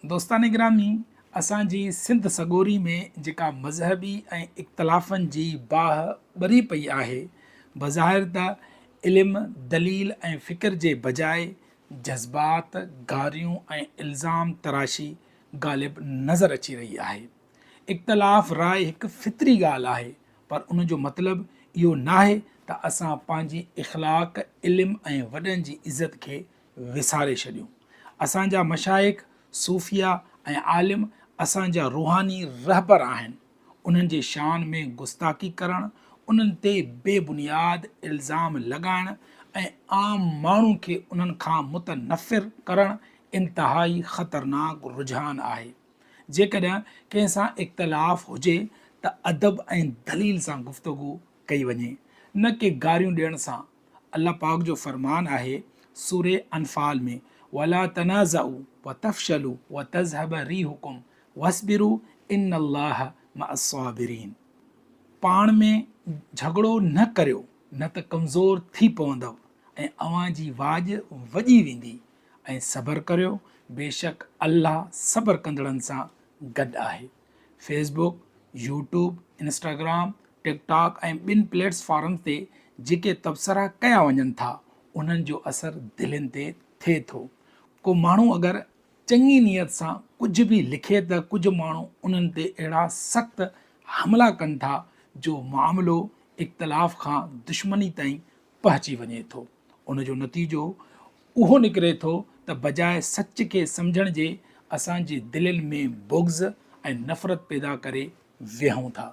दोस्तान गिरामी, असांजी सिंध सॻोरी में जेका मज़हबी ऐं इख़्तिलाफ़नि जी बाह ॿरी पई आहे, बज़ाहिर त इल्मु दलील ऐं फ़िक्र जे बजाए जज़्बात, गारियूं ऐं इल्ज़ाम तराशी ग़ालिब नज़र अची रही आहे। इख़्तिलाफ़ राय हिकु फितरी ॻाल्हि आहे, पर उन जो मतिलबु इहो नाहे त असां पंहिंजी इख़्लाक़, इल्मु ऐं वॾनि जी इज़त खे विसारे छॾियूं। असांजा मशाइख़, सूफ़िया ऐं आलिम असांजा रूहानी रहबर आहिनि। उन्हनि जे शान में गुस्ताखी करणु, उन्हनि ते बेबुनियाद इल्ज़ाम लॻाइणु ऐं आम माण्हू खे उन्हनि खां मुतनफ़िर करणु इंतिहाई ख़तरनाक रुझान आहे। जेकॾहिं कंहिं सां इख़्तिलाफ़ हुजे त अदब ऐं दलील सां गुफ़्तगू कई वञे, न कि गारियूं ॾियण सां। अल्लाह पाक जो फ़रमान आहे सूरे अनफ़ाल में, वला तनाज़उ व तफ़शलु व तज़हब रीहुकुम वस्बिरु इन्नल्लाह मअस्साबिरीन। पाण में झगड़ो न करियो, न त कमज़ोर थी पवंदव ऐं अव्हां जी वाज वॼी वेंदी, ऐं सब्र करियो, बेशक अल्लाह सब्र कंदड़नि सां गॾु आहे। फेसबुक, यूट्यूब, इंस्टाग्राम, टिकटॉक ऐं ॿिनि प्लेटफॉर्म ते जेके तबसरा कया वञनि था, उन्हनि जो असरु दिलनि ते थिए थो। को माण्हू अगरि चङी नियत सां कुझु बि लिखे त कुझु माण्हू उन्हनि ते अहिड़ा सख़्तु हमला कनि था जो मामिलो इख़्तिलाफ़ खां दुश्मनी ताईं पहुची वञे थो। उन जो नतीजो उहो निकिरे थो त बजाए सच खे सम्झण जे असांजे दिलनि में बुग़्ज़ ऐं नफ़रत पैदा करे विहूं था।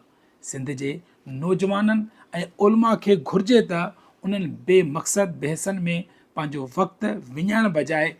सिंध जे नौजवाननि ऐं उलमा खे घुरिजे त उन्हनि बेमक़सद बहसनि में पंहिंजो वक़्तु विञाइण बजाए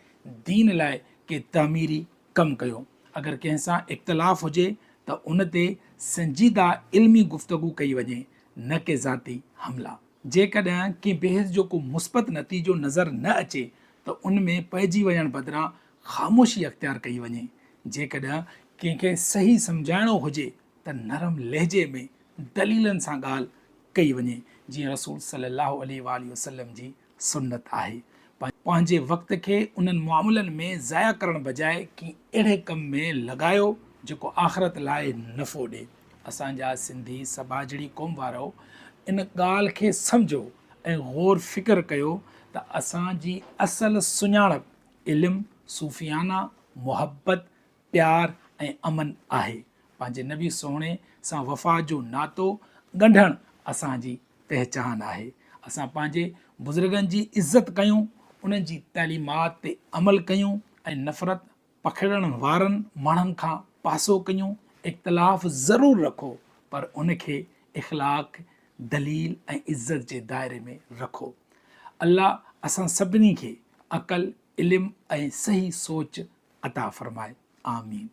दीन लाइ के तामीरी कमु कयो। अगरि कंहिं सां इख़्तिलाफ़ हुजे त उन ते संजीदा इल्मी गुफ़्तगू कई वञे, न कि ज़ाती हमला। जेकॾहिं कंहिं बहस जो को मुस्बत नतीजो नज़र न अचे त उन में पइजी वञण बदिरां ख़ामोशी अख़्तियार कई वञे। जेकॾहिं कंहिंखे सही सम्झाइणो हुजे त नरम लहजे में दलीलनि सां ॻाल्हि कई वञे, जीअं रसूल सल्लल्लाहु अलैहि वसल्लम जी सुन्नत आहे। पंहिंजे वक़्त खे उन्हनि मामलनि में ज़ाया करण बजाए कि अहिड़े कम में लॻायो जेको आख़िरत लाइ नफ़ो ॾिए। असांजा सिंधी सबाजड़ी क़ौम वारो इन ॻाल्हि खे सम्झो ऐं ग़ौर फ़िक्र कयो त असांजी असल सुञाणप इल्मु, सूफ़ियाना, मुहबत, प्यार ऐं अमन आहे। पंहिंजे नबी सोणे सां वफ़ा जो नातो ॻंढणु असांजी पहचान आहे। असां पंहिंजे बुज़ुर्गनि जी इज़त कयूं, उन्हनि जी तालीमात ते अमल कयूं ऐं नफ़रत पखिड़ण वारनि माण्हुनि खां पासो कयूं। इख़्तिलाफ़ ज़रूरु रखो, पर उनखे इख़्लाक़, दलील ऐं इज़त जे दायरे में रखो। अल्लाह असां सभिनी खे अक़ल, इल्मु ऐं सही सोच अता फ़रमाए। आमीन।